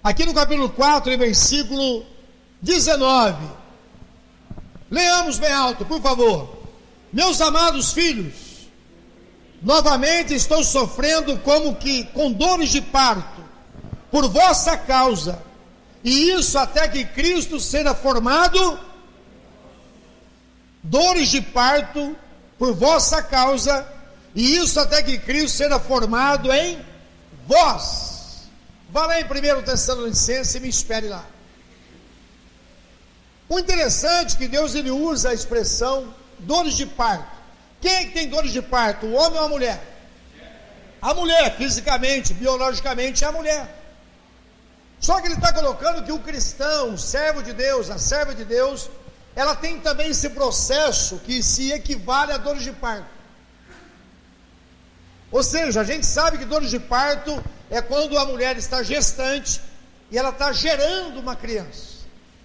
aqui no capítulo 4, em versículo 19. Leamos bem alto, por favor. Meus amados filhos, novamente estou sofrendo como que com dores de parto, por vossa causa, e isso até que Cristo seja formado. Dores de parto, por vossa causa, e isso até que Cristo seja formado em vós. Vá lá em 1 Tessalonicenses e me espere lá. O interessante é que Deus ele usa a expressão dores de parto. Quem é que tem dores de parto? O homem ou a mulher? A mulher, fisicamente, biologicamente é a mulher. Só que ele está colocando que o cristão, o servo de Deus, a serva de Deus, ela tem também esse processo que se equivale a dores de parto. Ou seja, a gente sabe que dores de parto é quando a mulher está gestante e ela está gerando uma criança.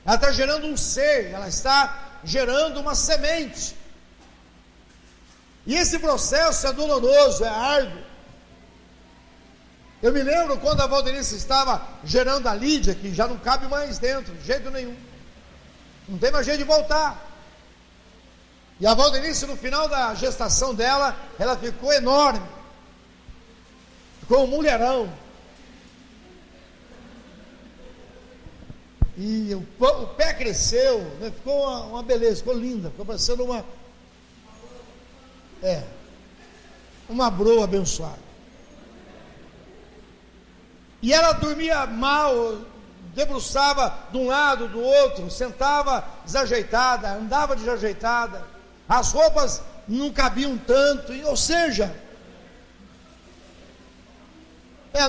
Ela está gerando um ser, ela está gerando uma semente. E esse processo é doloroso, é árduo. Eu me lembro quando a Valdenice estava gerando a Lídia, que já não cabe mais dentro, de jeito nenhum. Não tem mais jeito de voltar. E a Valdenice, no final da gestação dela, ela ficou enorme. Ficou um mulherão. E o pé cresceu, né? Ficou uma beleza, ficou linda, ficou parecendo uma broa abençoada. E ela dormia mal, debruçava de um lado, do outro, sentava desajeitada, andava desajeitada, as roupas não cabiam tanto, ou seja,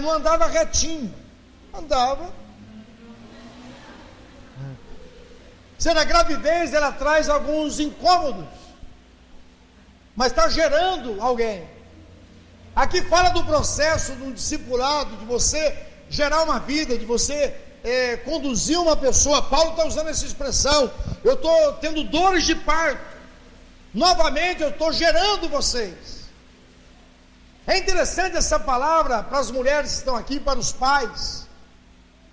não andava retinho, andava. A gravidez ela traz alguns incômodos, mas está gerando alguém. Aqui fala do processo de um discipulado, de você gerar uma vida, de você conduzir uma pessoa. Paulo está usando essa expressão: eu estou tendo dores de parto, novamente eu estou gerando vocês. É interessante essa palavra para as mulheres que estão aqui, para os pais,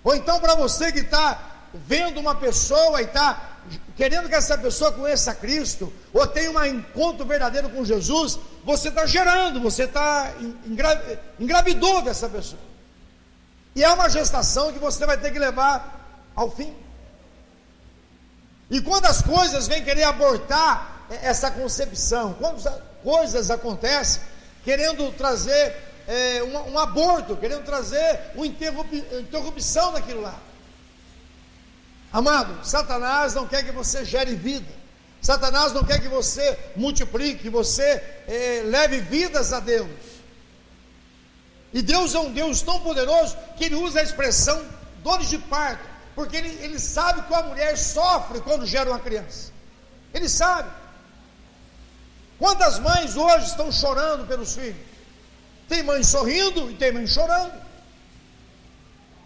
ou então para você que está vendo uma pessoa e está querendo que essa pessoa conheça Cristo, ou tenha um encontro verdadeiro com Jesus. Você está gerando, você está engravidou dessa pessoa, e é uma gestação que você vai ter que levar ao fim. E quando as coisas vêm querer abortar essa concepção, quando as coisas acontecem querendo trazer um aborto, querendo trazer uma interrupção daquilo lá, amado, Satanás não quer que você gere vida. Satanás não quer que você multiplique, que você leve vidas a Deus. E Deus é um Deus tão poderoso que Ele usa a expressão dores de parto, porque Ele sabe que a mulher sofre quando gera uma criança. Ele sabe. Quantas mães hoje estão chorando pelos filhos? Tem mãe sorrindo e tem mãe chorando.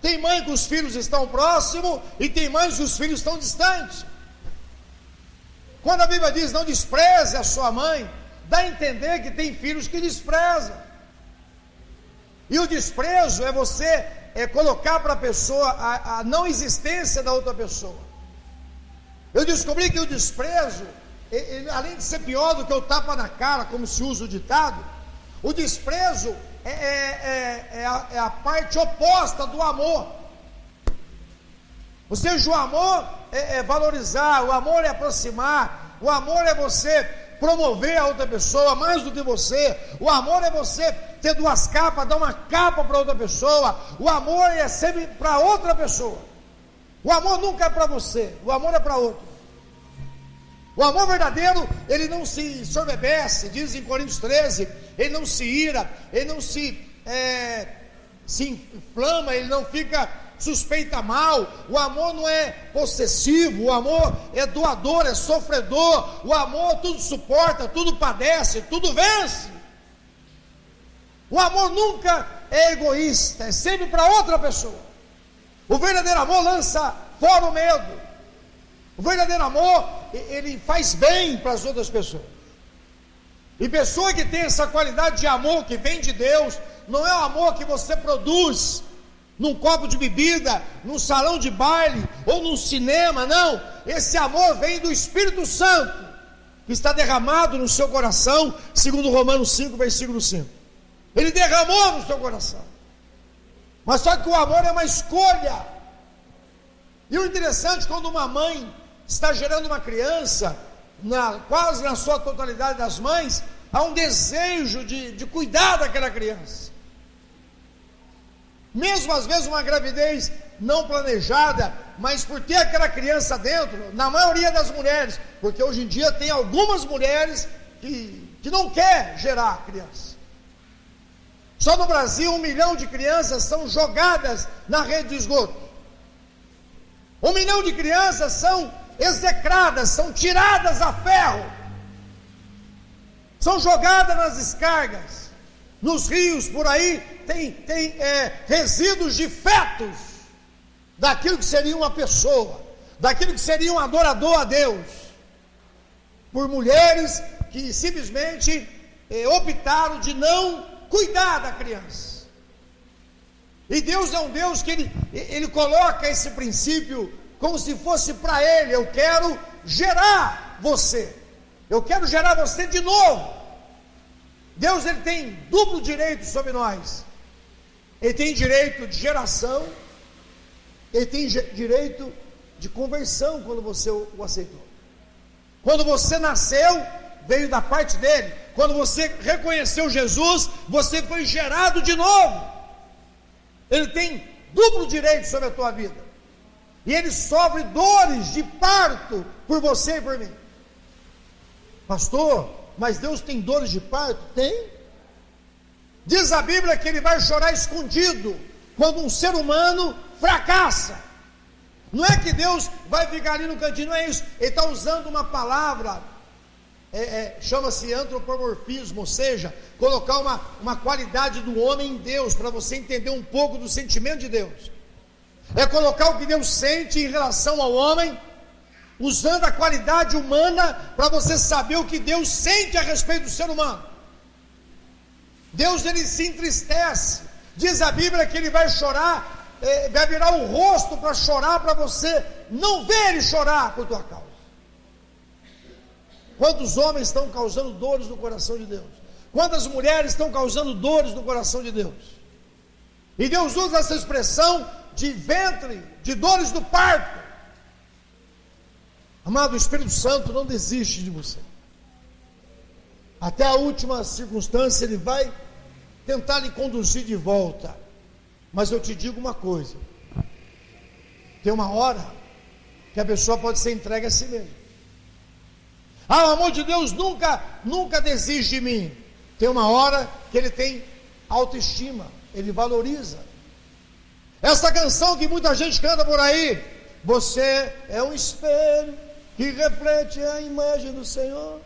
Tem mãe que os filhos estão próximos e tem mães que os filhos estão distantes. Quando a Bíblia diz não despreze a sua mãe, dá a entender que tem filhos que desprezam. E o desprezo é você colocar para a pessoa a não existência da outra pessoa. Eu descobri que o desprezo, além de ser pior do que o tapa na cara, como se usa o ditado, o desprezo é a parte oposta do amor. Ou seja, o amor é valorizar, o amor é aproximar, o amor é você promover a outra pessoa mais do que você. O amor é você ter duas capas, dar uma capa para outra pessoa. O amor é sempre para outra pessoa. O amor nunca é para você, o amor é para outro. O amor verdadeiro, ele não se soberbece, diz em Coríntios 13, ele não se ira, ele não se inflama, ele não fica suspeita mal. O amor não é possessivo, o amor é doador, é sofredor. O amor tudo suporta, tudo padece, tudo vence. O amor nunca é egoísta, é sempre para outra pessoa. O verdadeiro amor lança fora o medo. O verdadeiro amor, ele faz bem para as outras pessoas. E pessoa que tem essa qualidade de amor que vem de Deus, não é o amor que você produz, num copo de bebida, num salão de baile ou num cinema, não. Esse amor vem do Espírito Santo, que está derramado no seu coração, segundo Romanos 5, versículo 5. Ele derramou no seu coração. Mas só que o amor é uma escolha. E o interessante, quando uma mãe está gerando uma criança, quase na sua totalidade das mães, há um desejo de cuidar daquela criança. Mesmo às vezes uma gravidez não planejada, mas por ter aquela criança dentro, na maioria das mulheres, porque hoje em dia tem algumas mulheres que não quer gerar criança. Só no Brasil 1 milhão de crianças são jogadas na rede de esgoto. 1 milhão de crianças são execradas, são tiradas a ferro, são jogadas nas descargas, nos rios, por aí tem resíduos de fetos daquilo que seria uma pessoa, daquilo que seria um adorador a Deus, por mulheres que simplesmente optaram de não cuidar da criança. E Deus é um Deus que ele coloca esse princípio como se fosse para Ele: eu quero gerar você, eu quero gerar você de novo. Deus, ele tem duplo direito sobre nós. Ele tem direito de geração, ele tem direito de conversão quando você o aceitou. Quando você nasceu, veio da parte dele. Quando você reconheceu Jesus, você foi gerado de novo. Ele tem duplo direito sobre a tua vida. E ele sofre dores de parto por você e por mim. Pastor, mas Deus tem dores de parto? Tem. Diz a Bíblia que ele vai chorar escondido quando um ser humano fracassa. Não é que Deus vai ficar ali no cantinho, não é isso. Ele está usando uma palavra, chama-se antropomorfismo, ou seja, colocar uma qualidade do homem em Deus, para você entender um pouco do sentimento de Deus. É colocar o que Deus sente em relação ao homem, usando a qualidade humana, para você saber o que Deus sente a respeito do ser humano. Deus, ele se entristece. Diz a Bíblia que ele vai chorar, vai virar o rosto para chorar, para você não ver ele chorar por tua causa. Quantos homens estão causando dores no coração de Deus? Quantas mulheres estão causando dores no coração de Deus? E Deus usa essa expressão de ventre, de dores do parto. Amado, o Espírito Santo não desiste de você. Até a última circunstância ele vai tentar lhe conduzir de volta. Mas eu te digo uma coisa: tem uma hora que a pessoa pode ser entregue a si mesma. O amor de Deus nunca desiste de mim. Tem uma hora que ele tem autoestima, ele valoriza. Essa canção que muita gente canta por aí: você é um espelho que reflete a imagem do Senhor.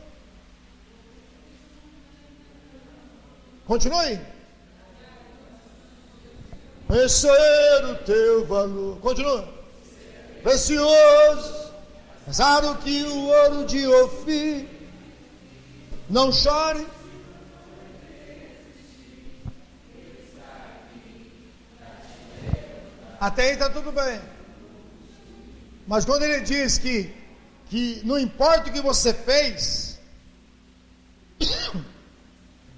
Continue. Conhecer o teu valor. Continua. Precioso, mais raro que o ouro de Ofir. Não chore. Até aí está tudo bem. Mas quando ele diz que não importa o que você fez,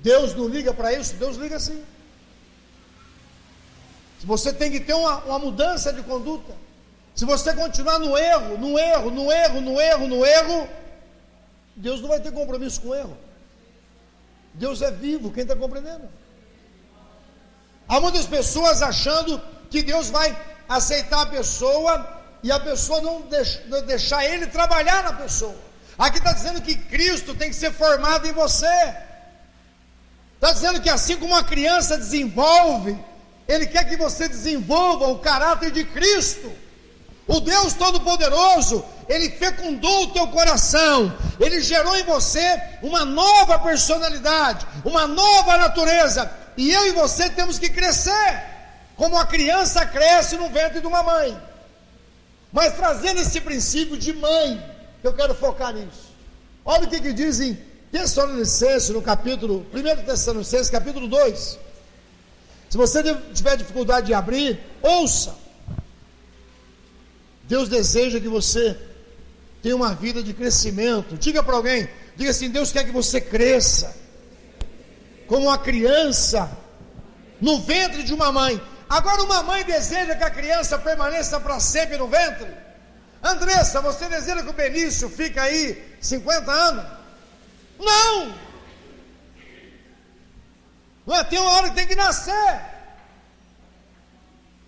Deus não liga para isso. Deus liga sim. Se você tem que ter uma mudança de conduta, se você continuar no erro, Deus não vai ter compromisso com o erro. Deus é vivo, quem está compreendendo? Há muitas pessoas achando que Deus vai aceitar a pessoa e a pessoa não deixar ele trabalhar na pessoa. Aqui está dizendo que Cristo tem que ser formado em você. Está dizendo que assim como uma criança desenvolve, Ele quer que você desenvolva o caráter de Cristo. O Deus Todo-Poderoso, Ele fecundou o teu coração, Ele gerou em você uma nova personalidade, uma nova natureza, e eu e você temos que crescer, como a criança cresce no ventre de uma mãe. Mas trazendo esse princípio de mãe, eu quero focar nisso. Olha o que diz em Tessalonicenses, no capítulo 1 Tessalonicenses, capítulo 2. Se você tiver dificuldade de abrir, ouça. Deus deseja que você tenha uma vida de crescimento. Diga para alguém, diga assim: Deus quer que você cresça como uma criança no ventre de uma mãe. Agora, uma mãe deseja que a criança permaneça para sempre no ventre? Andressa, você deseja que o Benício fique aí 50 anos? Não! Não, tem uma hora que tem que nascer,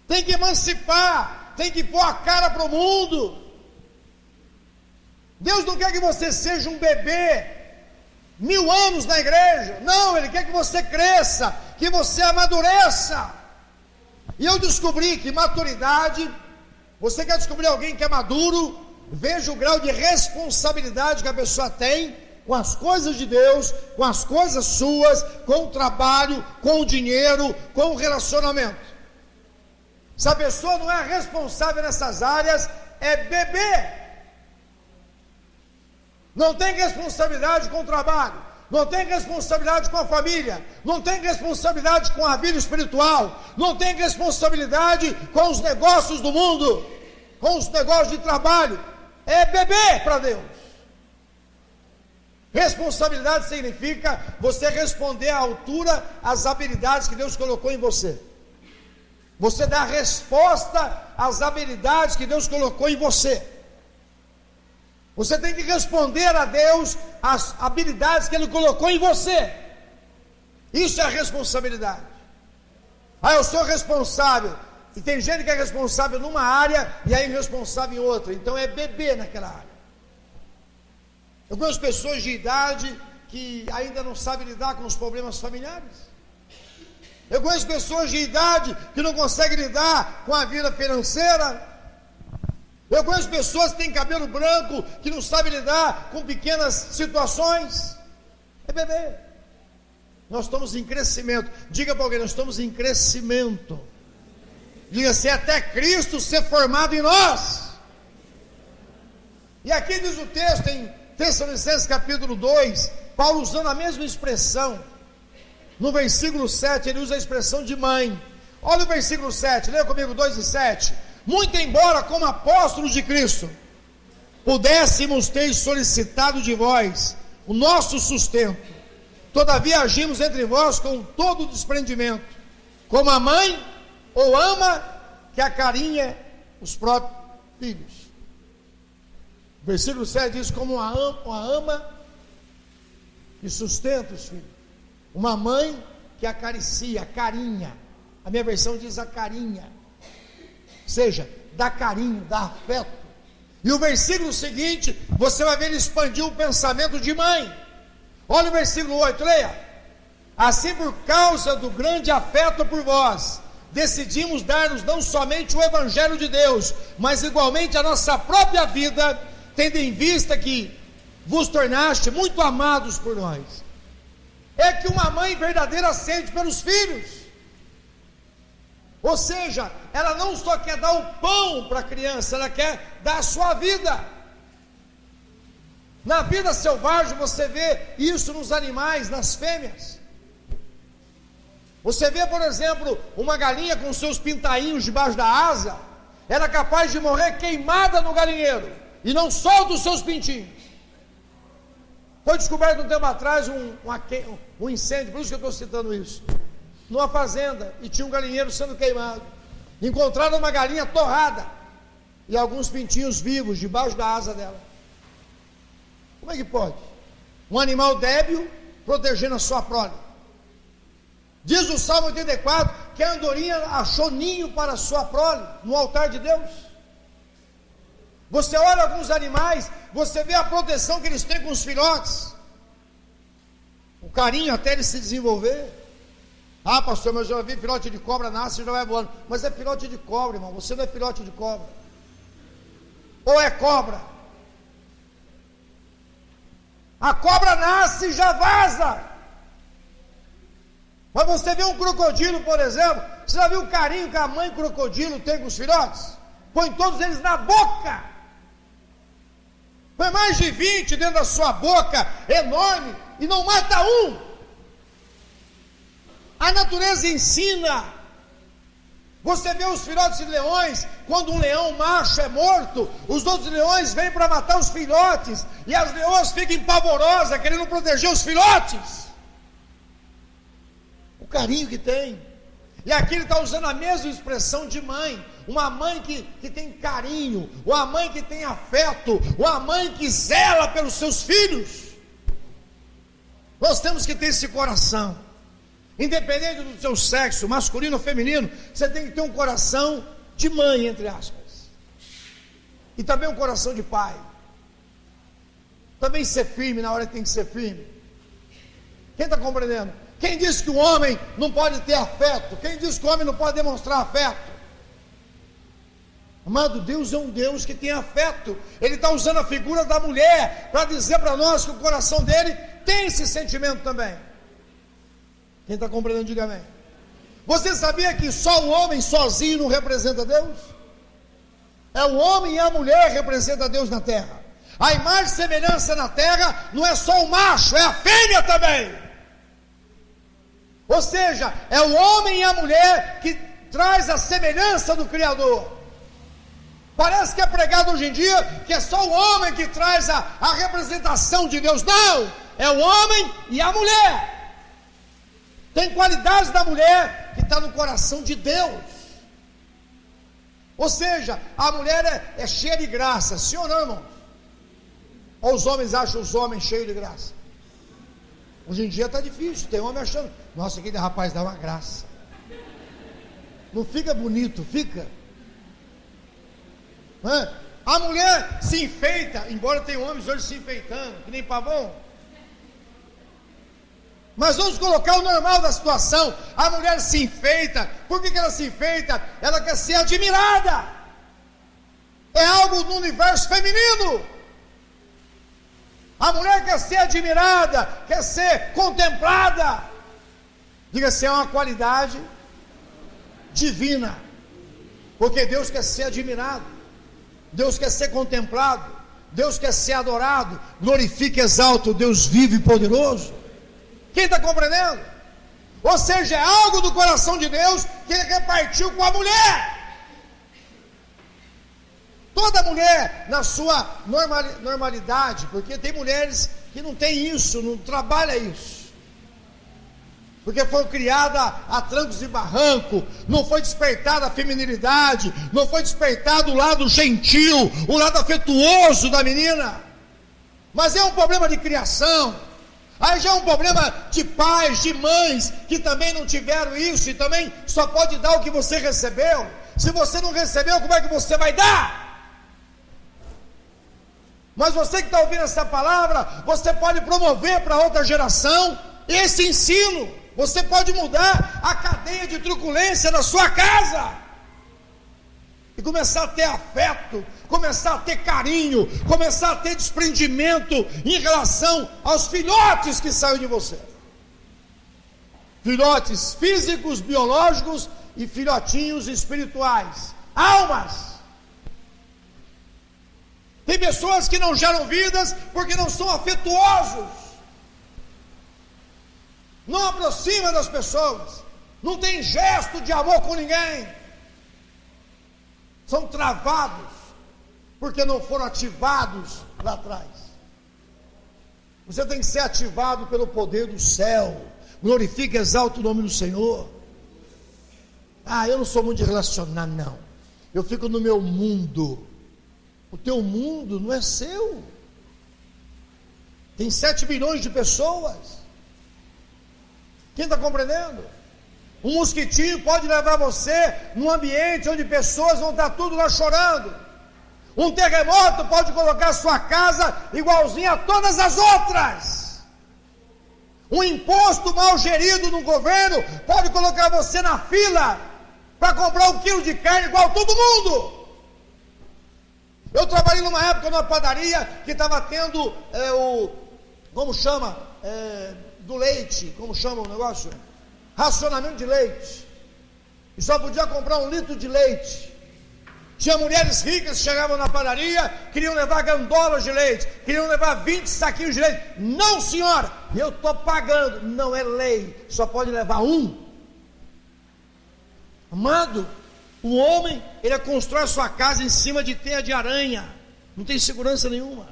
tem que emancipar, tem que pôr a cara para o mundo. Deus não quer que você seja um bebê 1000 anos na igreja. Não, Ele quer que você cresça, que você amadureça. E eu descobri que maturidade, você quer descobrir alguém que é maduro, veja o grau de responsabilidade que a pessoa tem com as coisas de Deus, com as coisas suas, com o trabalho, com o dinheiro, com o relacionamento. Se a pessoa não é responsável nessas áreas, é bebê. Não tem responsabilidade com o trabalho, não tem responsabilidade com a família, não tem responsabilidade com a vida espiritual, não tem responsabilidade com os negócios do mundo, com os negócios de trabalho. É bebê para Deus. Responsabilidade significa você responder à altura às habilidades que Deus colocou em você. Você dá resposta às habilidades que Deus colocou em você. Você tem que responder a Deus as habilidades que Ele colocou em você. Isso é responsabilidade. Eu sou responsável. E tem gente que é responsável numa área e é irresponsável em outra. Então é bebê naquela área. Eu conheço pessoas de idade que ainda não sabem lidar com os problemas familiares. Eu conheço pessoas de idade que não conseguem lidar com a vida financeira. Eu conheço pessoas que têm cabelo branco, que não sabem lidar com pequenas situações. É bebê. Nós estamos em crescimento. Diga para alguém, nós estamos em crescimento. Diga assim, até Cristo ser formado em nós. E aqui diz o texto em Tessalonicenses capítulo 2, Paulo usando a mesma expressão. No versículo 7, ele usa a expressão de mãe. Olha o versículo 7, leia comigo 2 e 7. Muito embora como apóstolos de Cristo pudéssemos ter solicitado de vós o nosso sustento, todavia agimos entre vós com todo o desprendimento, como a mãe ou ama que acarinha os próprios filhos. Versículo 7 diz: como uma ama que sustenta os filhos, uma mãe que acaricia, carinha. A minha versão diz acarinha, ou seja, dá carinho, dá afeto. E o versículo seguinte, você vai ver ele expandir o pensamento de mãe. Olha o versículo 8, leia. Assim, por causa do grande afeto por vós, decidimos dar-nos não somente o Evangelho de Deus, mas igualmente a nossa própria vida, tendo em vista que vos tornaste muito amados por nós. É que uma mãe verdadeira sente pelos filhos. Ou seja, ela não só quer dar o pão para a criança, ela quer dar a sua vida. Na vida selvagem você vê isso nos animais, nas fêmeas. Você vê, por exemplo, uma galinha com seus pintainhos debaixo da asa, ela é capaz de morrer queimada no galinheiro e não solta os seus pintinhos. Foi descoberto um tempo atrás um incêndio, por isso que eu estou citando isso, numa fazenda, e tinha um galinheiro sendo queimado. Encontraram uma galinha torrada e alguns pintinhos vivos debaixo da asa dela. Como é que pode? Um animal débil protegendo a sua prole. Diz o Salmo 84 que a andorinha achou ninho para a sua prole no altar de Deus. Você olha alguns animais, você vê a proteção que eles têm com os filhotes, o carinho até ele se desenvolver. Ah, pastor, mas eu já vi filhote de cobra nasce e já vai voando. Mas é filhote de cobra, irmão, você não é filhote de cobra. Ou é cobra? A cobra nasce e já vaza. Mas você vê um crocodilo, por exemplo, você já viu o carinho que a mãe crocodilo tem com os filhotes? Põe todos eles na boca. Põe mais de 20 dentro da sua boca, enorme, e não mata um. A natureza ensina. Você vê os filhotes de leões, quando um leão macho é morto, os outros leões vêm para matar os filhotes, e as leoas ficam pavorosas, querendo proteger os filhotes. O carinho que tem. E aqui ele está usando a mesma expressão de mãe. Uma mãe que tem carinho, uma mãe que tem afeto, uma mãe que zela pelos seus filhos. Nós temos que ter esse coração. Independente do seu sexo, masculino ou feminino, você tem que ter um coração de mãe, entre aspas. E também um coração de pai. Também ser firme na hora que tem que ser firme. Quem está compreendendo? Quem disse que o homem não pode ter afeto? Quem disse que o homem não pode demonstrar afeto? Amado, Deus é um Deus que tem afeto. Ele está usando a figura da mulher para dizer para nós que o coração dele tem esse sentimento também. Quem está compreendendo, diga amém. Você sabia que só o homem sozinho não representa Deus? É o homem e a mulher que representam Deus na terra. A imagem e semelhança na terra não é só o macho, é a fêmea também. Ou seja, é o homem e a mulher que traz a semelhança do Criador. Parece que é pregado hoje em dia que é só o homem que traz a representação de Deus. Não, é o homem e a mulher. Tem qualidades da mulher que está no coração de Deus. Ou seja, a mulher é cheia de graça, sim ou não, irmão? Ou os homens acham os homens cheios de graça? Hoje em dia está difícil, tem homem achando, nossa, aquele rapaz dá uma graça. Não fica bonito, fica. A mulher se enfeita, embora tenha homens hoje se enfeitando, que nem pavão. Mas vamos colocar o normal da situação. A mulher se enfeita. Por que ela se enfeita? Ela quer ser admirada. É algo no universo feminino. A mulher quer ser admirada, quer ser contemplada. Diga-se, é uma qualidade divina. Porque Deus quer ser admirado, Deus quer ser contemplado, Deus quer ser adorado. Glorifique e exalte o Deus vivo e poderoso. Quem está compreendendo? Ou seja, é algo do coração de Deus que Ele repartiu com a mulher. Toda mulher na sua normalidade, porque tem mulheres que não tem isso, não trabalha isso, porque foi criada a trancos e barranco, não foi despertada a feminilidade, não foi despertado o lado gentil, o lado afetuoso da menina. Mas é um problema de criação. Aí já é um problema de pais, de mães, que também não tiveram isso, e também só pode dar o que você recebeu. Se você não recebeu, como é que você vai dar? Mas você que está ouvindo essa palavra, você pode promover para outra geração esse ensino. Você pode mudar a cadeia de truculência da sua casa. E começar a ter afeto, começar a ter carinho, começar a ter desprendimento em relação aos filhotes que saem de você. Filhotes físicos, biológicos e filhotinhos espirituais. Almas. Tem pessoas que não geram vidas porque não são afetuosos. Não aproxima das pessoas. Não tem gesto de amor com ninguém. São travados, porque não foram ativados lá atrás. Você tem que ser ativado pelo poder do céu. Glorifique e exalte o nome do Senhor. Eu não sou muito de relacionar, não. Eu fico no meu mundo. O teu mundo não é seu. Tem 7 bilhões de pessoas. Quem está compreendendo? Um mosquitinho pode levar você num ambiente onde pessoas vão estar tudo lá chorando. Um terremoto pode colocar a sua casa igualzinha a todas as outras. Um imposto mal gerido no governo pode colocar você na fila para comprar 1 quilo de carne igual a todo mundo. Eu trabalhei numa época numa padaria que estava tendo do leite, como chama o negócio? Racionamento de leite, e só podia comprar 1 litro de leite. Tinha mulheres ricas que chegavam na padaria, queriam levar gandolas de leite, queriam levar 20 saquinhos de leite. Não, senhora, eu estou pagando. Não é lei, só pode levar 1. Amado, o homem, ele constrói a sua casa em cima de teia de aranha, não tem segurança nenhuma.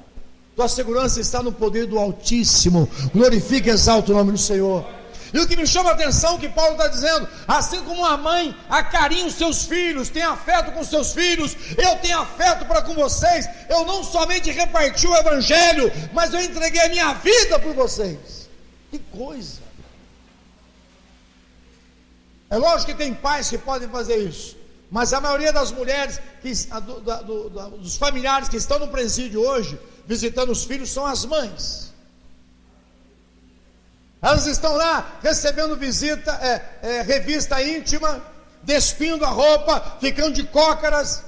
Tua segurança está no poder do Altíssimo. Glorifique e exalte o nome do Senhor. E o que me chama a atenção é que Paulo está dizendo: assim como uma mãe acarinha os seus filhos, tem afeto com seus filhos, eu tenho afeto para com vocês. Eu não somente reparti o evangelho, mas eu entreguei a minha vida por vocês. Que coisa! É lógico que tem pais que podem fazer isso, mas a maioria das mulheres, dos familiares que estão no presídio hoje, visitando os filhos, são as mães. Elas estão lá recebendo visita, revista íntima, despindo a roupa, ficando de cócaras,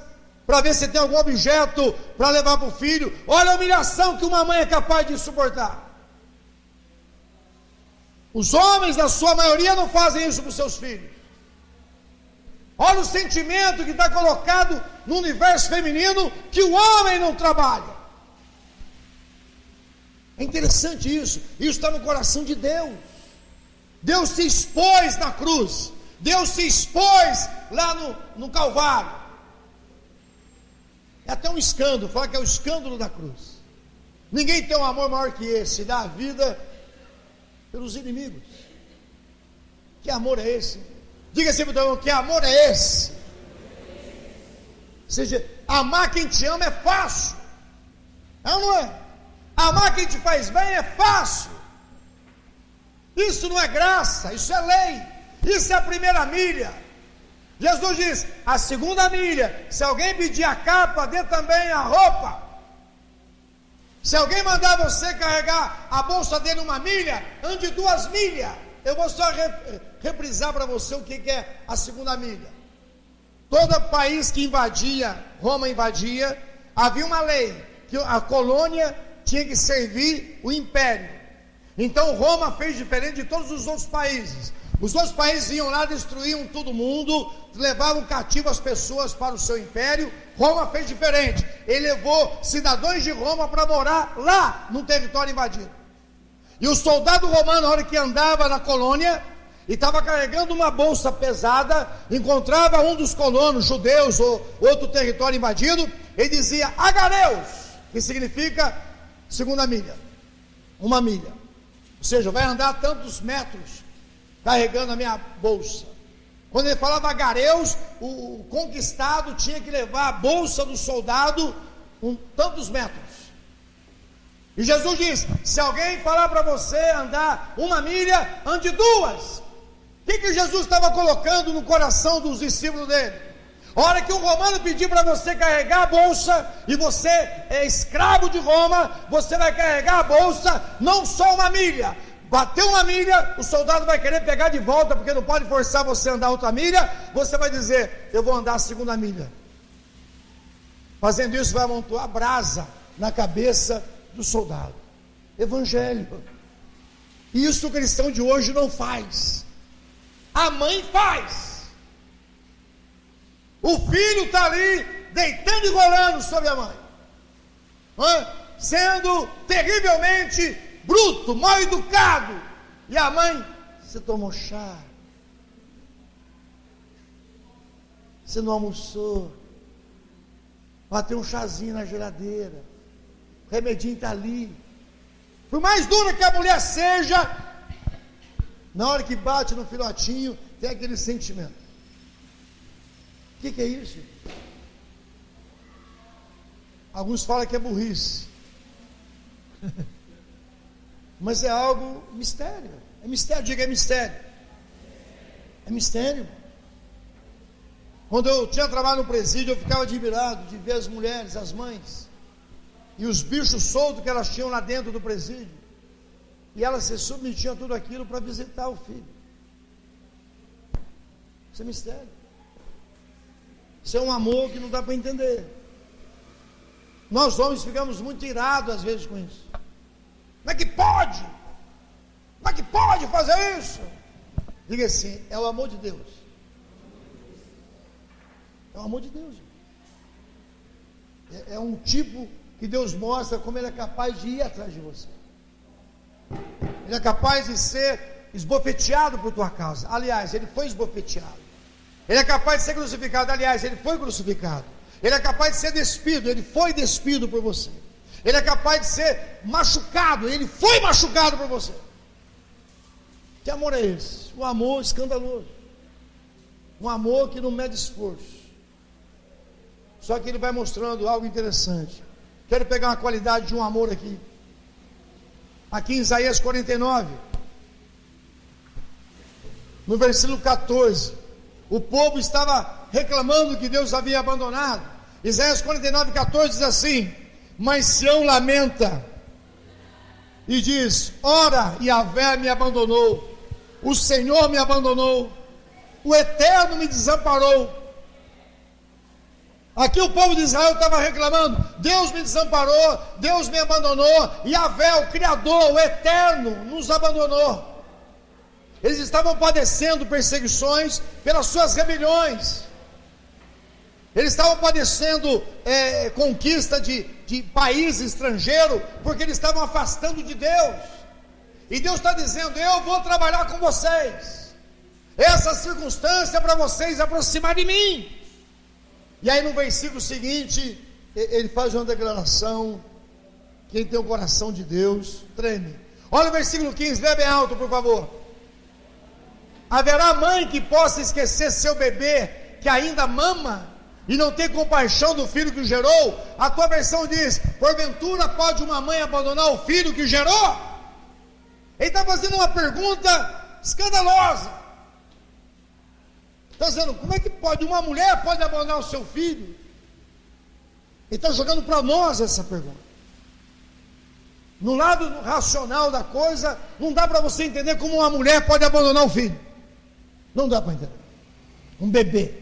para ver se tem algum objeto para levar para o filho. Olha a humilhação que uma mãe é capaz de suportar. Os homens, na sua maioria, não fazem isso para os seus filhos. Olha o sentimento que está colocado no universo feminino, que o homem não trabalha. É interessante isso está no coração de Deus. Deus se expôs na cruz, Deus se expôs lá no Calvário. É até um escândalo, fala que é o escândalo da cruz. Ninguém tem um amor maior que esse, dar a vida pelos inimigos. Que amor é esse? Diga assim para o teu irmão: que amor é esse? Ou seja, amar quem te ama é fácil, não é? Amar quem te faz bem é fácil. Isso não é graça, isso é lei. Isso é a primeira milha. Jesus diz: a segunda milha, se alguém pedir a capa, dê também a roupa. Se alguém mandar você carregar a bolsa dele 1 milha, ande 2 milhas. Eu vou só reprisar para você o que é a segunda milha. Todo país que invadia, Roma invadia, havia uma lei, que a colônia tinha que servir o império. Então Roma fez diferente de todos os outros países. Os outros países iam lá, destruíam todo mundo, levavam cativo as pessoas para o seu império. Roma fez diferente. Ele levou cidadãos de Roma para morar lá no território invadido. E o soldado romano, na hora que andava na colônia e estava carregando uma bolsa pesada, encontrava um dos colonos judeus ou outro território invadido, ele dizia agareus, que significa segunda milha, 1 milha. Ou seja, vai andar tantos metros carregando a minha bolsa. Quando ele falava agareus, o conquistado tinha que levar a bolsa do soldado tantos metros. E Jesus diz: se alguém falar para você andar 1 milha, ande 2. O que Jesus estava colocando no coração dos discípulos dele? A hora que um romano pedir para você carregar a bolsa, e você é escravo de Roma, você vai carregar a bolsa não só 1 milha. Bateu 1 milha, o soldado vai querer pegar de volta, porque não pode forçar você a andar outra milha. Você vai dizer: eu vou andar a 2ª milha. Fazendo isso, vai amontoar brasa na cabeça do soldado. Evangelho. E isso o cristão de hoje não faz. A mãe faz. O filho está ali deitando e rolando sobre a mãe, sendo terrivelmente bruto, mal educado. E a mãe: você tomou chá, você não almoçou, tem um chazinho na geladeira, o remedinho está ali. Por mais dura que a mulher seja, na hora que bate no filhotinho, tem aquele sentimento. O que é isso? Alguns falam que é burrice, mas é algo mistério. É mistério, diga: é mistério. É mistério. Quando eu tinha trabalho no presídio, eu ficava admirado de ver as mulheres, as mães, e os bichos soltos que elas tinham lá dentro do presídio, e elas se submetiam a tudo aquilo para visitar o filho. Isso é mistério. Isso é um amor que não dá para entender. Nós homens ficamos muito irados às vezes com isso. Como é que pode? Como é que pode fazer isso? Diga assim: é o amor de Deus. É o amor de Deus. É um tipo que Deus mostra como Ele é capaz de ir atrás de você. Ele é capaz de ser esbofeteado por tua causa. Aliás, Ele foi esbofeteado. Ele é capaz de ser crucificado. Aliás, ele foi crucificado. Ele é capaz de ser despido. Ele foi despido por você. Ele é capaz de ser machucado. Ele foi machucado por você. Que amor é esse? Um amor escandaloso. Um amor que não mede esforço. Só que ele vai mostrando algo interessante. Quero pegar uma qualidade de um amor aqui. Aqui em Isaías 49, no versículo 14, o povo estava reclamando que Deus havia abandonado. Isaías 49, 14 diz assim: mas Sião lamenta e diz: ora, Yahvé me abandonou, o Senhor me abandonou, o Eterno me desamparou. Aqui o povo de Israel estava reclamando: Deus me desamparou, Deus me abandonou, Yahvé, o Criador, o Eterno, nos abandonou. Eles estavam padecendo perseguições pelas suas rebeliões. Eles estavam padecendo conquista de país estrangeiro, porque eles estavam afastando de Deus. E Deus está dizendo: eu vou trabalhar com vocês. Essa circunstância é para vocês aproximar de mim. E aí no versículo seguinte, ele faz uma declaração. Quem tem o coração de Deus, treme. Olha o versículo 15, lê bem alto, por favor. Haverá mãe que possa esquecer seu bebê que ainda mama e não ter compaixão do filho que gerou? A tua versão diz: porventura pode uma mãe abandonar o filho que gerou? Ele está fazendo uma pergunta escandalosa. Está dizendo: como é que pode, uma mulher pode abandonar o seu filho? Ele está jogando para nós essa pergunta. No lado racional da coisa, não dá para você entender como uma mulher pode abandonar o filho. Não dá para entender. Um bebê.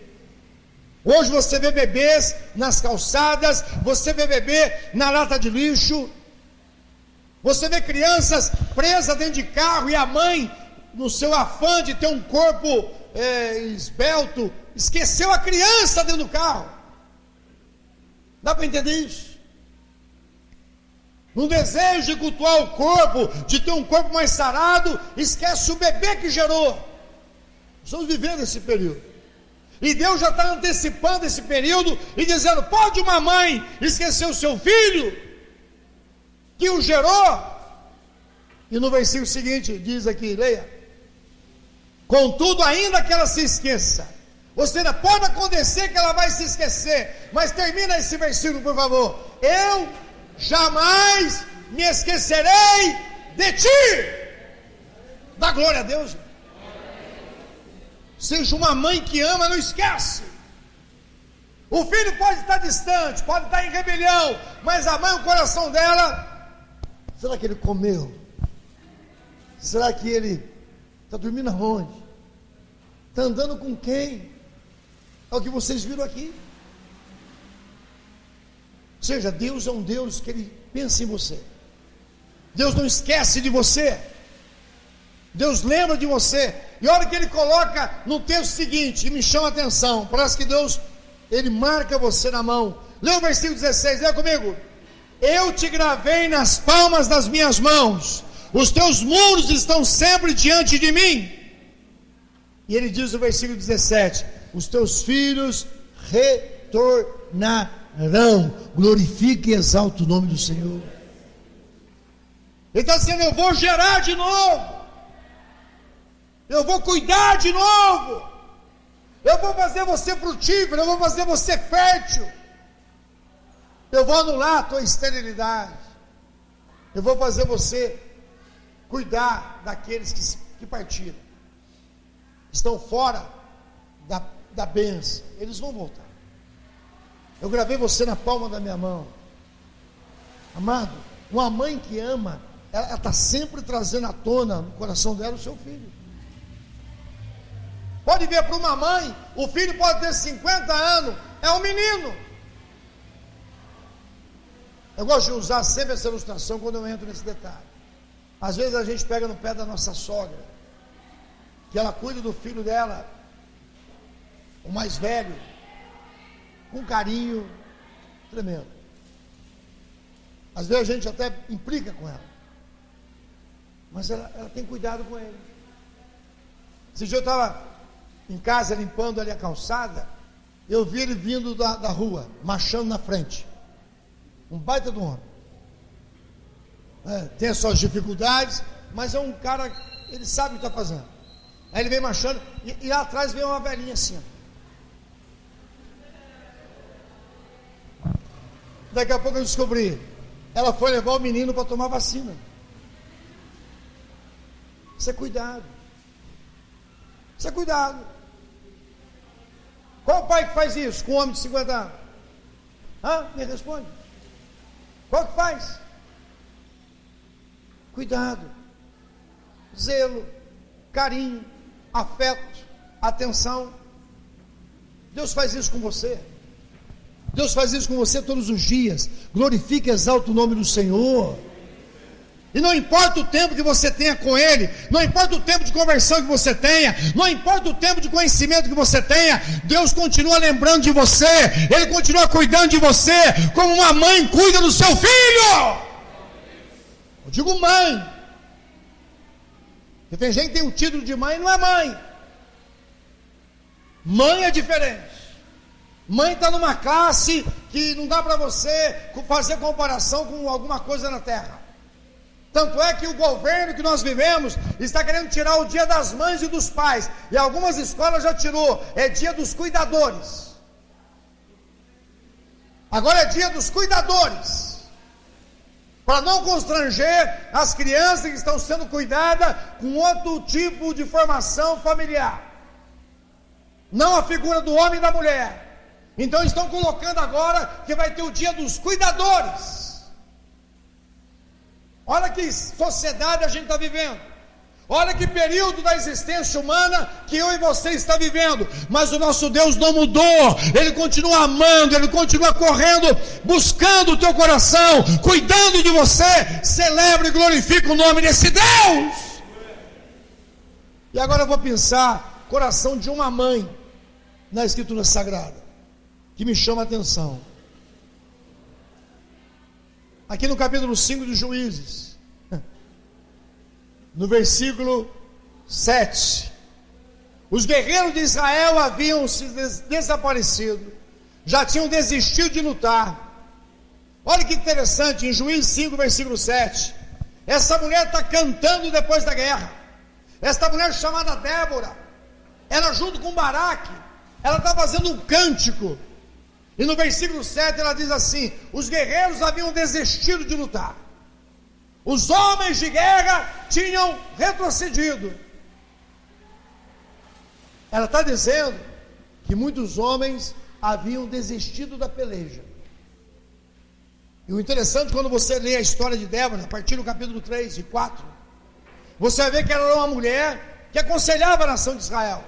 Hoje você vê bebês nas calçadas, você vê bebê na lata de lixo, você vê crianças presas dentro de carro, e a mãe, no seu afã de ter um corpo esbelto, esqueceu a criança dentro do carro. Dá para entender isso? No desejo de cultuar o corpo, de ter um corpo mais sarado, esquece o bebê que gerou. Estamos vivendo esse período. E Deus já está antecipando esse período e dizendo: pode uma mãe esquecer o seu filho que o gerou? E no versículo seguinte diz aqui, leia: contudo, ainda que ela se esqueça. Ou seja, pode acontecer que ela vai se esquecer, mas termina esse versículo, por favor: eu jamais me esquecerei de ti. Dá glória a Deus. Seja uma mãe que ama, não esquece. O filho pode estar distante, pode estar em rebelião, mas a mãe, o coração dela, será que ele comeu? Será que ele está dormindo aonde? Está andando com quem? É o que vocês viram aqui. Ou seja, Deus é um Deus que Ele pensa em você. Deus não esquece de você. Deus lembra de você. E olha que Ele coloca no texto seguinte, e me chama a atenção. Parece que Deus, Ele marca você na mão. Lê o versículo 16, lê comigo. Eu te gravei nas palmas das minhas mãos, os teus muros estão sempre diante de mim. E ele diz no versículo 17: os teus filhos retornarão. Glorifique e exalte o nome do Senhor. Ele está dizendo: eu vou gerar de novo, eu vou cuidar de novo, eu vou fazer você frutífero, eu vou fazer você fértil, eu vou anular a tua esterilidade, eu vou fazer você cuidar daqueles que partiram, estão fora da bênção, eles vão voltar. Eu gravei você na palma da minha mão. Amado, uma mãe que ama, ela está sempre trazendo à tona no coração dela o seu filho. Pode ver, para uma mãe, o filho pode ter 50 anos, é um menino. Eu gosto de usar sempre essa ilustração quando eu entro nesse detalhe. Às vezes a gente pega no pé da nossa sogra, que ela cuida do filho dela, o mais velho, com carinho tremendo. Às vezes a gente até implica com ela, mas ela tem cuidado com ele. Esse dia eu estava em casa, limpando ali a calçada, eu vi ele vindo da rua, marchando na frente. Um baita do homem. Tem as suas dificuldades, mas é um cara, ele sabe o que está fazendo. Aí ele vem marchando, e lá atrás vem uma velhinha assim, ó. Daqui a pouco eu descobri, ela foi levar o menino para tomar vacina. Isso é cuidado. Isso é cuidado. Qual pai que faz isso com um homem de 50 anos? Me responde. Qual que faz? Cuidado, zelo, carinho, afeto, atenção. Deus faz isso com você. Deus faz isso com você todos os dias. Glorifique e exalte o nome do Senhor. E não importa o tempo que você tenha com Ele, não importa o tempo de conversão que você tenha, não importa o tempo de conhecimento que você tenha, Deus continua lembrando de você, Ele continua cuidando de você, como uma mãe cuida do seu filho. Eu digo mãe, porque tem gente que tem o título de mãe e não é mãe. Mãe é diferente. Mãe está numa classe que não dá para você fazer comparação com alguma coisa na terra. Tanto é que o governo que nós vivemos está querendo tirar o dia das mães e dos pais, e algumas escolas já tirou, é dia dos cuidadores. Agora é dia dos cuidadores, para não constranger as crianças que estão sendo cuidadas com outro tipo de formação familiar, não a figura do homem e da mulher. Então estão colocando agora que vai ter o dia dos cuidadores. Olha que sociedade a gente está vivendo. Olha que período da existência humana que eu e você está vivendo. Mas o nosso Deus não mudou. Ele continua amando, Ele continua correndo, buscando o teu coração, cuidando de você. Celebre e glorifique o nome desse Deus. E agora eu vou pensar, coração de uma mãe na Escritura Sagrada, que me chama a atenção. Aqui no capítulo 5 de Juízes, no versículo 7, os guerreiros de Israel haviam se desaparecido, já tinham desistido de lutar. Olha que interessante, em Juízes 5, versículo 7, essa mulher está cantando depois da guerra. Esta mulher chamada Débora, ela junto com Baraque, ela está fazendo um cântico. E no versículo 7 ela diz assim: os guerreiros haviam desistido de lutar, os homens de guerra tinham retrocedido. Ela está dizendo que muitos homens haviam desistido da peleja. E o interessante, quando você lê a história de Débora, a partir do capítulo 3 e 4, você vai ver que ela era uma mulher que aconselhava a nação de Israel,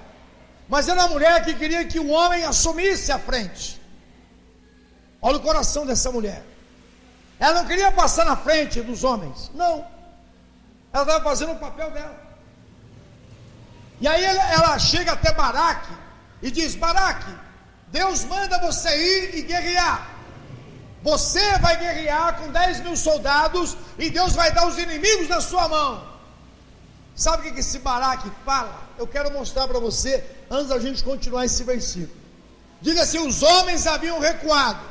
mas era uma mulher que queria que o homem assumisse a frente. Olha o coração dessa mulher. Ela não queria passar na frente dos homens, não. Ela estava fazendo o papel dela. E aí ela chega até Baraque e diz: Baraque, Deus manda você ir e guerrear. Você vai guerrear com 10.000 soldados e Deus vai dar os inimigos na sua mão. Sabe o que esse Baraque fala? Eu quero mostrar para você, antes da gente continuar esse versículo. Diga assim: os homens haviam recuado.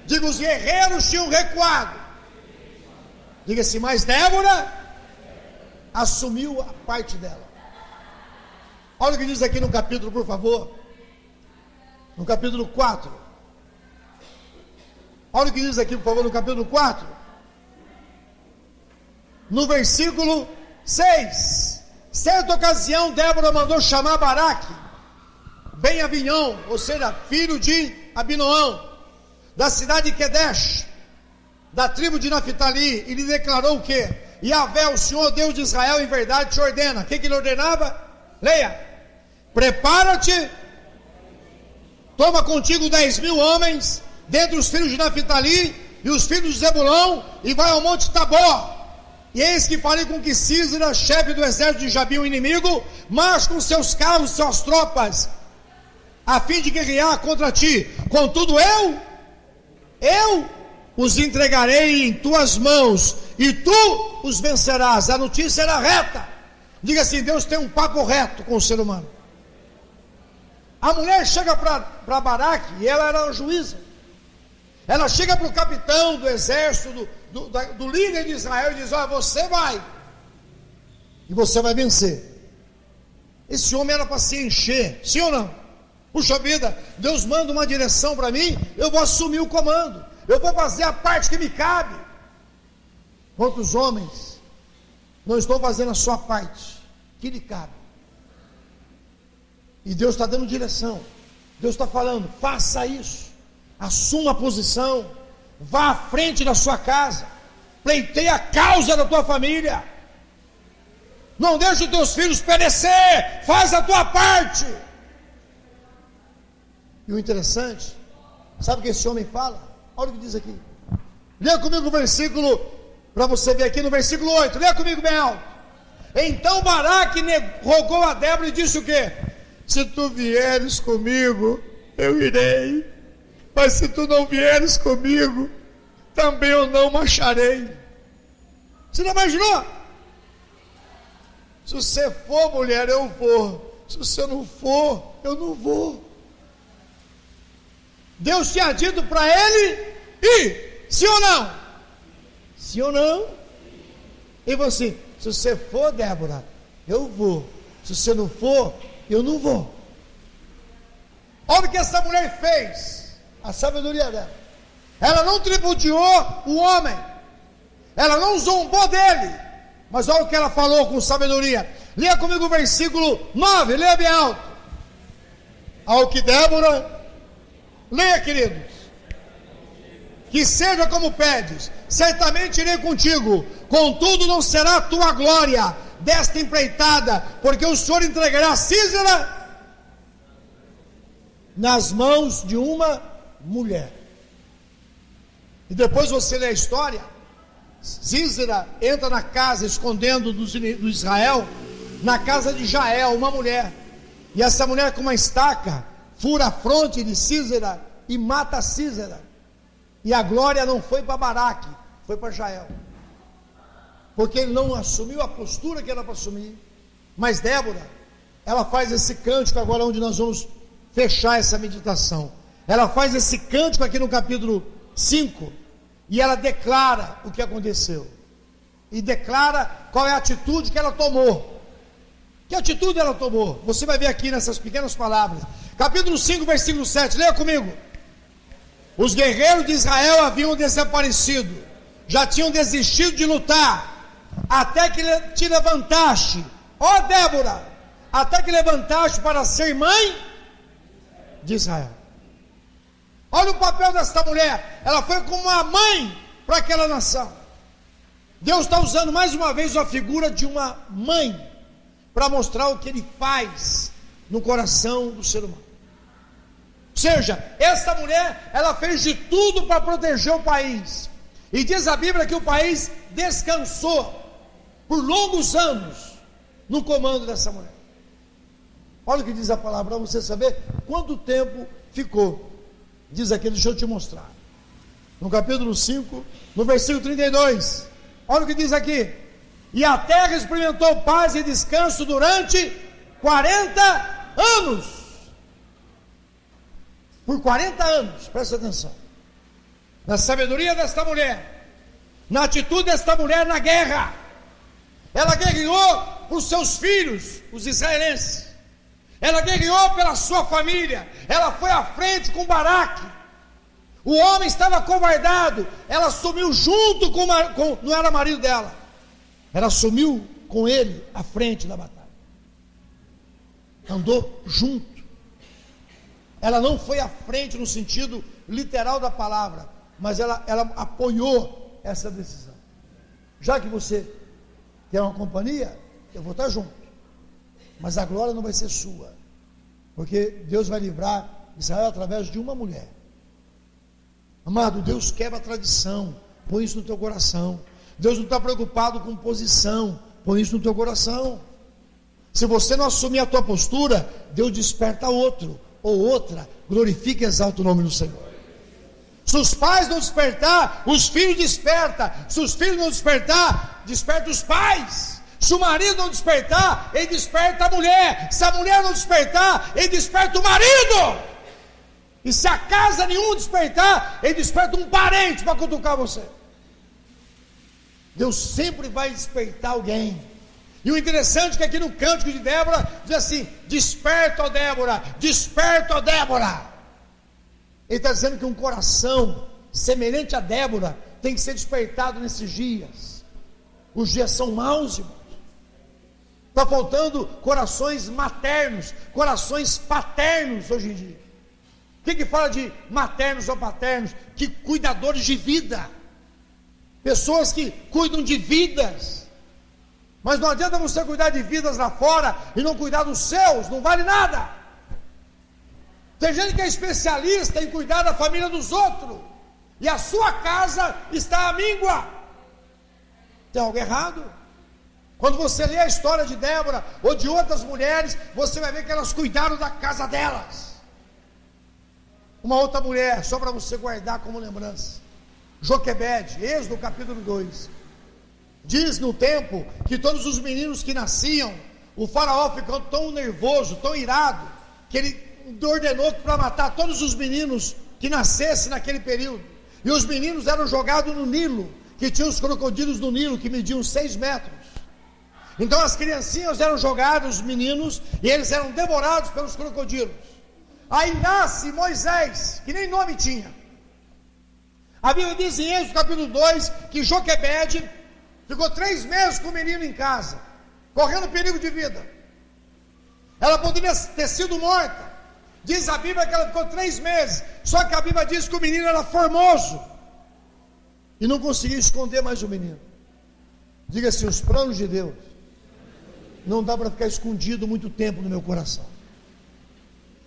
Diga, os guerreiros tinham recuado. Diga assim, mas Débora assumiu a parte dela. Olha o que diz aqui no capítulo, por favor. No capítulo 4. Olha o que diz aqui, por favor, no capítulo 4. No versículo 6. Certa ocasião, Débora mandou chamar Baraque, Ben Avinhão, ou seja, filho de Abinoão, da cidade de Quedesh, da tribo de Naphtali, e lhe declarou o quê? Yahvé, o Senhor Deus de Israel, em verdade te ordena. O que ele ordenava? Leia: prepara-te, toma contigo 10.000 homens, dentre os filhos de Naphtali e os filhos de Zebulão, e vai ao monte Tabor. E eis que farei com que Sísera, chefe do exército de Jabim, o inimigo, marche com seus carros, suas tropas, a fim de guerrear contra ti. Contudo eu os entregarei em tuas mãos, e tu os vencerás. A notícia era reta. Diga assim: Deus tem um papo reto com o ser humano. A mulher chega para Baraque, e ela era uma juíza. Ela chega para o capitão do exército, do líder de Israel, e diz: olha, você vai, e você vai vencer. Esse homem era para se encher, sim ou não? Puxa vida, Deus manda uma direção para mim, eu vou assumir o comando, eu vou fazer a parte que me cabe. Quantos homens não estão fazendo a sua parte que lhe cabe? E Deus está dando direção, Deus está falando: faça isso, assuma a posição, vá à frente da sua casa, pleiteie a causa da tua família, não deixe os teus filhos perecer, faz a tua parte. E o interessante, sabe o que esse homem fala? Olha o que diz aqui, leia comigo o versículo, para você ver aqui no versículo 8, leia comigo bem alto. Então Baraque rogou a Débora e disse o quê? Se tu vieres comigo, eu irei, mas se tu não vieres comigo, também eu não marcharei. Você não imaginou? Se você for, mulher, eu vou, se você não for, eu não vou. Deus tinha dito para ele ir, sim ou não? Sim ou não? E você, se você for, Débora, eu vou, se você não for, eu não vou. Olha o que essa mulher fez, a sabedoria dela. Ela não tripudiou o homem, ela não zombou dele, mas olha o que ela falou com sabedoria. Leia comigo o versículo 9, leia bem alto. Ao que Débora, leia, queridos, que seja como pedes, certamente irei contigo, contudo não será a tua glória desta empreitada, porque o Senhor entregará Sísera nas mãos de uma mulher. E depois você lê a história. Sísera entra na casa, escondendo do Israel, na casa de Jael, uma mulher, e essa mulher com uma estaca fura a fronte de Sísera e mata Sísera. E a glória não foi para Baraque, foi para Jael, porque ele não assumiu a postura que era para assumir. Mas Débora, ela faz esse cântico agora, onde nós vamos fechar essa meditação. Ela faz esse cântico aqui no capítulo 5, e ela declara o que aconteceu, e declara qual é a atitude que ela tomou. Que atitude ela tomou? Você vai ver aqui nessas pequenas palavras. Capítulo 5, versículo 7, leia comigo. Os guerreiros de Israel haviam desaparecido, já tinham desistido de lutar, até que te levantaste, ó Débora, até que levantaste para ser mãe de Israel. Olha o papel desta mulher, ela foi como uma mãe para aquela nação. Deus está usando mais uma vez a figura de uma mãe, para mostrar o que ele faz no coração do ser humano. Ou seja, essa mulher, ela fez de tudo para proteger o país, e diz a Bíblia que o país descansou por longos anos no comando dessa mulher. Olha o que diz a palavra, para você saber quanto tempo ficou. Diz aqui, deixa eu te mostrar, no capítulo 5, no versículo 32, olha o que diz aqui. E a terra experimentou paz e descanso durante 40 anos. Por 40 anos, presta atenção, na sabedoria desta mulher, na atitude desta mulher na guerra. Ela guerreou por seus filhos, os israelenses, ela guerreou pela sua família, ela foi à frente com Baraque. O homem estava acovardado, ela assumiu junto com não era marido dela, ela assumiu com ele à frente da batalha, andou junto. Ela não foi à frente no sentido literal da palavra, mas ela apoiou essa decisão. Já que você quer uma companhia, eu vou estar junto, mas a glória não vai ser sua, porque Deus vai livrar Israel através de uma mulher. Amado, Deus quebra a tradição, põe isso no teu coração. Deus não está preocupado com posição, põe isso no teu coração. Se você não assumir a tua postura, Deus desperta outro ou outra, glorifica e exalta o nome do Senhor. Se os pais não despertar, os filhos despertam. Se os filhos não despertar, desperta os pais. Se o marido não despertar, ele desperta a mulher. Se a mulher não despertar, ele desperta o marido. E se a casa nenhum despertar, ele desperta um parente para cutucar você. Deus sempre vai despertar alguém. E o interessante é que aqui no cântico de Débora, diz assim: desperta, ó Débora, desperta, ó Débora. Ele está dizendo que um coração semelhante a Débora tem que ser despertado nesses dias. Os dias são maus, irmãos. Está faltando corações maternos, corações paternos hoje em dia. O que fala de maternos ou paternos? Que cuidadores de vida, pessoas que cuidam de vidas. Mas não adianta você cuidar de vidas lá fora e não cuidar dos seus, não vale nada. Tem gente que é especialista em cuidar da família dos outros, e a sua casa está à míngua. Tem algo errado. Quando você lê a história de Débora ou de outras mulheres, você vai ver que elas cuidaram da casa delas. Uma outra mulher, só para você guardar como lembrança, Joquebede, Êxodo capítulo 2, diz no tempo que todos os meninos que nasciam, o faraó ficou tão nervoso, tão irado, que ele ordenou para matar todos os meninos que nascessem naquele período. E os meninos eram jogados no Nilo, que tinha os crocodilos do Nilo, que mediam 6 metros. Então as criancinhas eram jogadas, os meninos, e eles eram devorados pelos crocodilos. Aí nasce Moisés, que nem nome tinha. A Bíblia diz em Êxodo capítulo 2, que Joquebede ficou 3 meses com o menino em casa, correndo perigo de vida. Ela poderia ter sido morta. Diz a Bíblia que ela ficou 3 meses, só que a Bíblia diz que o menino era formoso, e não conseguia esconder mais o menino. Diga assim: os planos de Deus não dá para ficar escondido muito tempo no meu coração,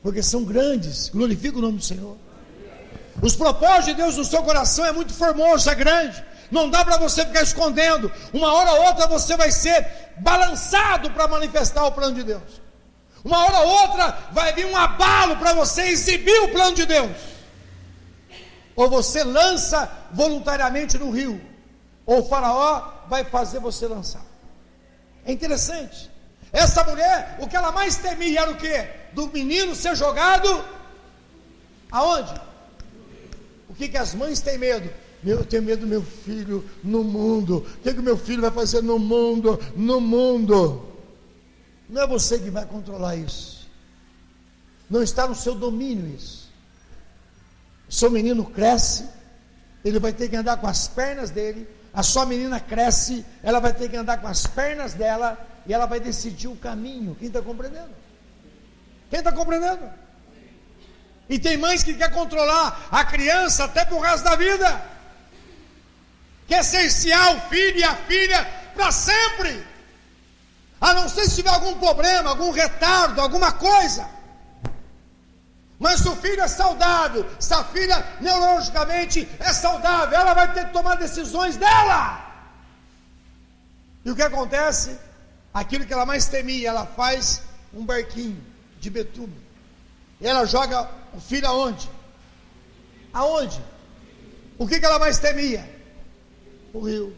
porque são grandes. Glorifica o nome do Senhor. Os propósitos de Deus no seu coração é muito formoso, é grande. Não dá para você ficar escondendo. Uma hora ou outra você vai ser balançado para manifestar o plano de Deus. Uma hora ou outra vai vir um abalo para você exibir o plano de Deus. Ou você lança voluntariamente no rio, ou o faraó vai fazer você lançar. É interessante. Essa mulher, o que ela mais temia era o quê? Do menino ser jogado aonde? O que as mães têm medo? Eu tenho medo do meu filho no mundo. O que o meu filho vai fazer no mundo? No mundo. Não é você que vai controlar isso. Não está no seu domínio isso. O seu menino cresce, ele vai ter que andar com as pernas dele. A sua menina cresce, ela vai ter que andar com as pernas dela, e ela vai decidir o caminho. Quem está compreendendo? Quem está compreendendo? E tem mães que querem controlar a criança até pro resto da vida. Quer cercear o filho e a filha para sempre. A não ser se tiver algum problema, algum retardo, alguma coisa. Mas se o filho é saudável, se a filha neurologicamente é saudável, ela vai ter que tomar decisões dela. E o que acontece? Aquilo que ela mais temia, ela faz um barquinho de betume. E ela joga o filho aonde? Aonde? O que ela mais temia? O rio.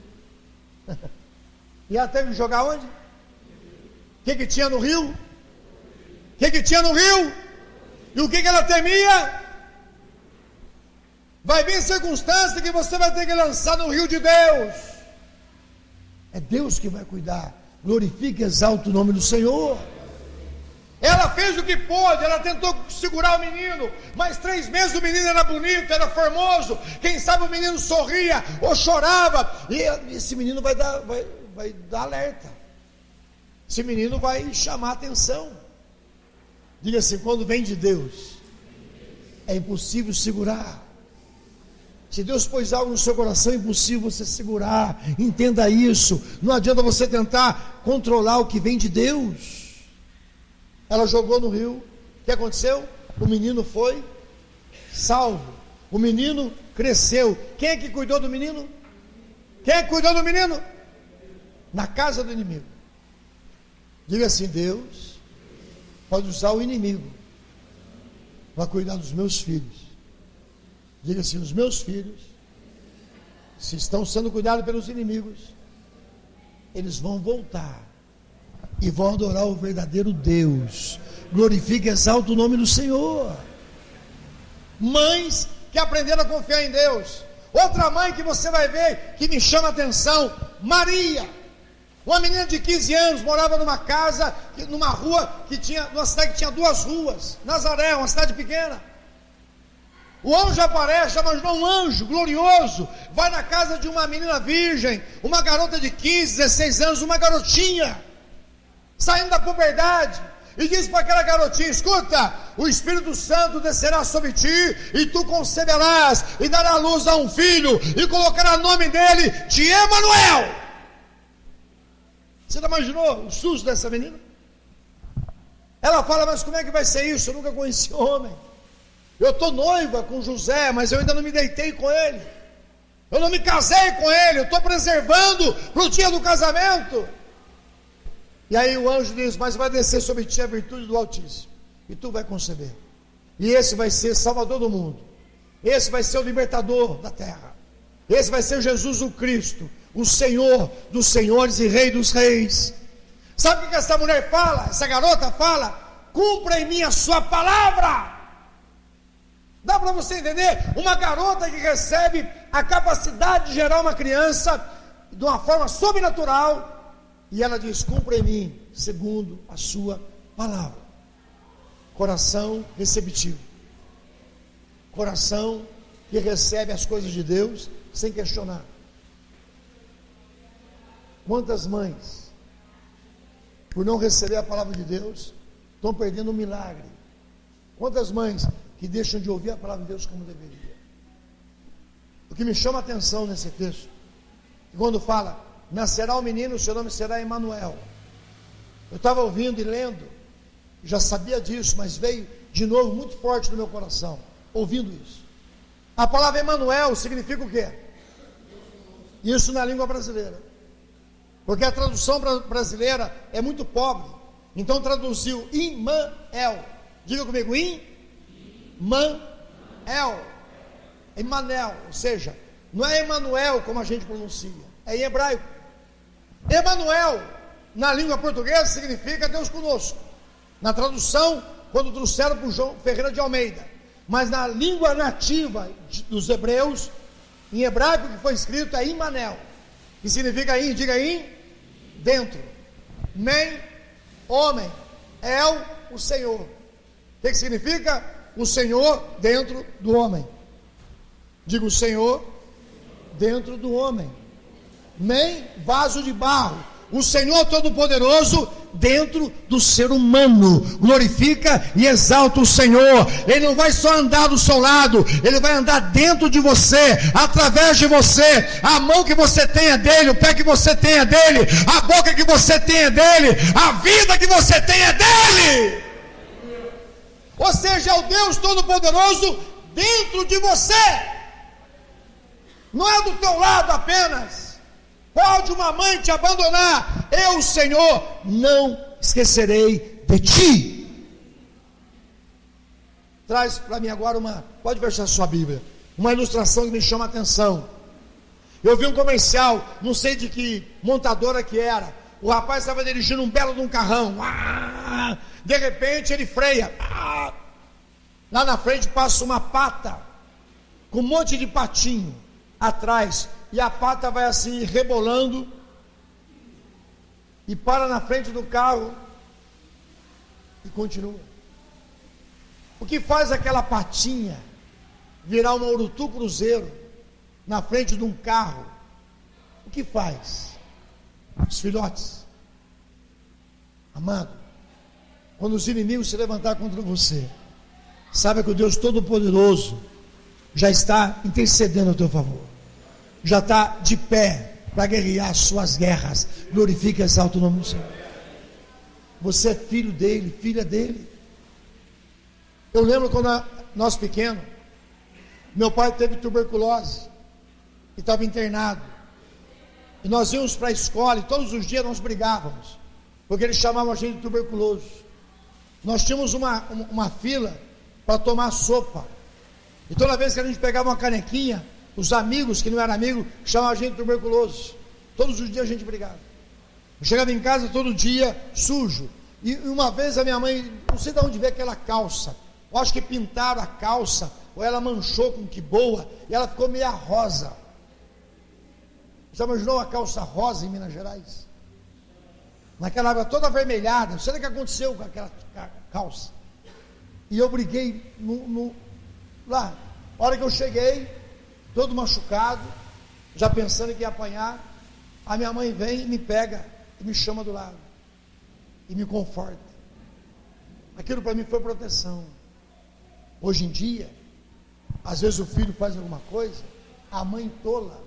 E ela teve que jogar onde? O que tinha no rio? O que tinha no rio? E o que ela temia? Vai vir circunstância que você vai ter que lançar no rio de Deus. É Deus que vai cuidar. Glorifique e exalte o nome do Senhor. Ela fez o que pôde, ela tentou segurar o menino, mas 3 meses o menino era bonito, era formoso. Quem sabe o menino sorria ou chorava, e esse menino vai dar alerta. Esse menino vai chamar atenção. Diga assim: quando vem de Deus, é impossível segurar. Se Deus pôs algo no seu coração, é impossível você segurar. Entenda isso. Não adianta você tentar controlar o que vem de Deus. Ela jogou no rio. O que aconteceu? O menino foi salvo. O menino cresceu. Quem é que cuidou do menino? Quem é que cuidou do menino? Na casa do inimigo. Diga assim: Deus pode usar o inimigo para cuidar dos meus filhos. Diga assim: os meus filhos, se estão sendo cuidados pelos inimigos, eles vão voltar e vão adorar o verdadeiro Deus. Glorifique e exalta o nome do Senhor. Mães que aprenderam a confiar em Deus. Outra mãe que você vai ver, que me chama a atenção, Maria, uma menina de 15 anos, morava numa casa, numa rua que tinha, numa cidade que tinha 2 ruas, Nazaré, uma cidade pequena. O anjo aparece, já imaginou um anjo glorioso, vai na casa de uma menina virgem, uma garota de 15, 16 anos, uma garotinha, saindo da puberdade, e diz para aquela garotinha: escuta, o Espírito Santo descerá sobre ti, e tu conceberás, e dará luz a um filho, e colocará o nome dele de Emanuel. Você já imaginou o susto dessa menina? Ela fala: mas como é que vai ser isso? Eu nunca conheci homem. Eu estou noiva com José, mas eu ainda não me deitei com ele. Eu não me casei com ele. Eu estou preservando para o dia do casamento. E aí o anjo diz: mas vai descer sobre ti a virtude do Altíssimo, e tu vai conceber. E esse vai ser Salvador do mundo. Esse vai ser o libertador da terra. Esse vai ser Jesus o Cristo, o Senhor dos senhores e Rei dos reis. Sabe o que essa mulher fala? Essa garota fala: cumpra em mim a sua palavra. Dá para você entender? Uma garota que recebe a capacidade de gerar uma criança de uma forma sobrenatural, e ela diz: cumpra em mim segundo a sua palavra. Coração receptivo, coração que recebe as coisas de Deus sem questionar. Quantas mães, por não receber a palavra de Deus, estão perdendo um milagre? Quantas mães que deixam de ouvir a palavra de Deus como deveria? O que me chama a atenção nesse texto, quando fala: nascerá um menino, o seu nome será Emanuel. Eu estava ouvindo e lendo, já sabia disso, mas veio de novo muito forte no meu coração, ouvindo isso. A palavra Emanuel significa o quê? Isso na língua brasileira, porque a tradução brasileira é muito pobre. Então traduziu Imael. Diga comigo: Imael. Emanuel, ou seja, não é Emanuel como a gente pronuncia, é em hebraico. Emanuel, na língua portuguesa, significa Deus conosco. Na tradução, quando trouxeram para o João Ferreira de Almeida. Mas na língua nativa dos hebreus, em hebraico que foi escrito, é Imanel, que significa diga dentro. Men, homem. El, o Senhor. O que significa? O Senhor dentro do homem. Diga: o Senhor dentro do homem. Men, vaso de barro. O Senhor Todo-Poderoso dentro do ser humano. Glorifica e exalta o Senhor. Ele não vai só andar do seu lado, Ele vai andar dentro de você, através de você. A mão que você tem é dele, o pé que você tem é dele, a boca que você tem é dele, a vida que você tem é dele. Ou seja, é o Deus Todo-Poderoso dentro de você. Não é do teu lado apenas. Pode uma mãe te abandonar, eu, Senhor, não esquecerei de ti. Traz para mim agora pode fechar sua Bíblia, uma ilustração que me chama a atenção. Eu vi um comercial, não sei de que montadora que era. O rapaz estava dirigindo um belo de um carrão, de repente ele freia, lá na frente passa uma pata, com um monte de patinho atrás, e a pata vai assim rebolando e para na frente do carro e continua. O que faz aquela patinha virar uma Urutu Cruzeiro na frente de um carro? O que faz? Os filhotes. Amado, quando os inimigos se levantar contra você, saiba que o Deus Todo-Poderoso já está intercedendo a teu favor, já está de pé para guerrear as suas guerras. Glorifique e exalta o nome do Senhor. Você é filho dele, filha dele. Eu lembro quando nós pequenos, meu pai teve tuberculose e estava internado, e nós íamos para a escola e todos os dias nós brigávamos, porque eles chamavam a gente de tuberculoso. Nós tínhamos uma fila para tomar sopa, e toda vez que a gente pegava uma canequinha, os amigos que não eram amigos chamavam a gente de tuberculoso. Todos os dias a gente brigava. Eu chegava em casa todo dia sujo. E uma vez a minha mãe, não sei de onde veio aquela calça, eu acho que pintaram a calça, ou ela manchou com que boa, e ela ficou meio rosa. Você imaginou uma calça rosa em Minas Gerais? Naquela água toda avermelhada, não sei o que aconteceu com aquela calça. E eu briguei lá. A hora que eu cheguei, todo machucado, já pensando que ia apanhar, a minha mãe vem e me pega e me chama do lado e me conforta. Aquilo para mim foi proteção. Hoje em dia, às vezes o filho faz alguma coisa, a mãe tola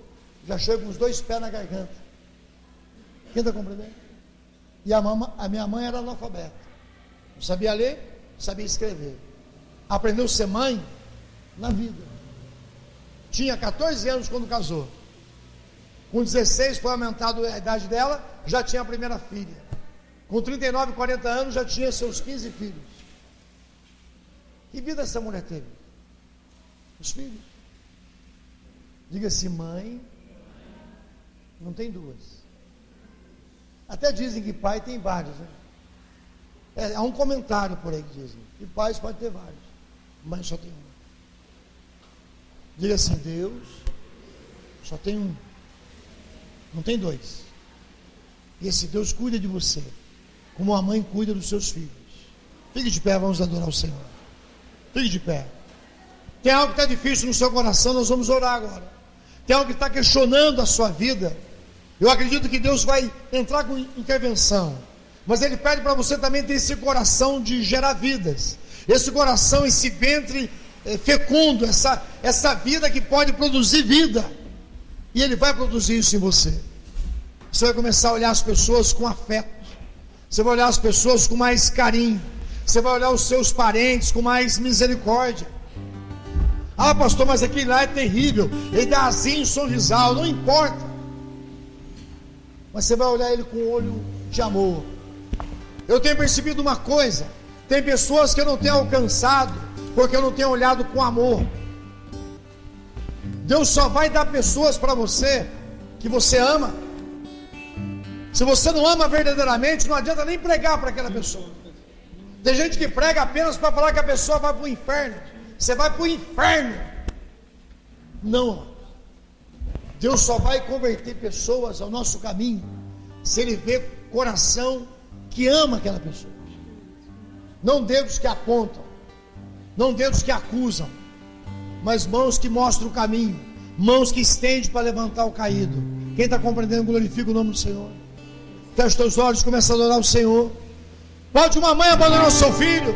já chega com os 2 pés na garganta. Quem está compreendendo? E a minha mãe era analfabeta, não sabia ler, não sabia escrever, aprendeu a ser mãe na vida. Tinha 14 anos quando casou, com 16 foi aumentado a idade dela, já tinha a primeira filha, com 39, 40 anos já tinha seus 15 filhos. Que vida essa mulher teve? Os filhos. Diga-se, mãe não tem 2. Até dizem que pai tem vários, né? Há um comentário por aí que dizem que pais pode ter vários, mãe só tem um. Diga assim, Deus só tem um, não tem 2. E esse Deus cuida de você, como a mãe cuida dos seus filhos. Fique de pé, vamos adorar o Senhor. Fique de pé. Tem algo que está difícil no seu coração, nós vamos orar agora. Tem algo que está questionando a sua vida. Eu acredito que Deus vai entrar com intervenção, mas Ele pede para você também ter esse coração de gerar vidas, esse coração, esse ventre fecundo, essa vida que pode produzir vida, e Ele vai produzir isso em você. Você vai começar a olhar as pessoas com afeto, você vai olhar as pessoas com mais carinho, você vai olhar os seus parentes com mais misericórdia. Ah, pastor, mas aquele lá é terrível, ele dá asinho, sorrisal, não importa. Mas você vai olhar ele com um olho de amor. Eu tenho percebido uma coisa: tem pessoas que eu não tenho alcançado, porque eu não tenho olhado com amor. Deus só vai dar pessoas para você que você ama. Se você não ama verdadeiramente, não adianta nem pregar para aquela pessoa. Tem gente que prega apenas para falar que a pessoa vai para o inferno. Você vai para o inferno. Não. Deus só vai converter pessoas ao nosso caminho se Ele vê coração que ama aquela pessoa. Não dedos que apontam, não dedos que acusam, mas mãos que mostram o caminho, mãos que estendem para levantar o caído. Quem está compreendendo, glorifica o nome do Senhor. Feche os teus olhos, começa a adorar o Senhor. Pode uma mãe abandonar o seu filho?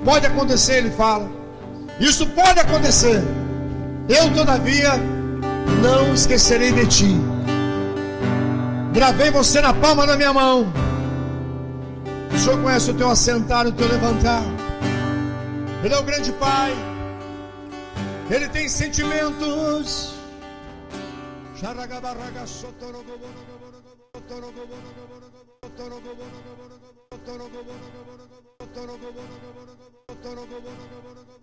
Pode acontecer, Ele fala. Isso pode acontecer. Eu, todavia, não esquecerei de ti. Gravei você na palma da minha mão. O Senhor conhece o teu assentar, o teu levantar. Ele é o grande Pai. Ele tem sentimentos.